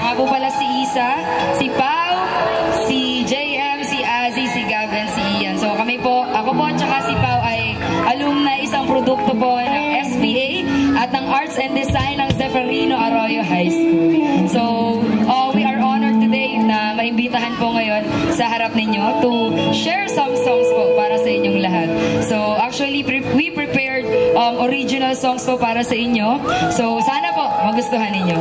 Nga po pala si Isa, si Pau, si JM, si Azzy, si Gab, and si Ian. So kami po, ako po at saka si Pau ay alumni, isang produkto po ng SPA at ng Arts and Design ng Zeferino Arroyo High School. So we are honored today na maimbitahan po ngayon sa harap ninyo to share some songs po para sa inyong lahat. So actually, we prepared original songs po para sa inyo. So sana po magustuhan ninyo.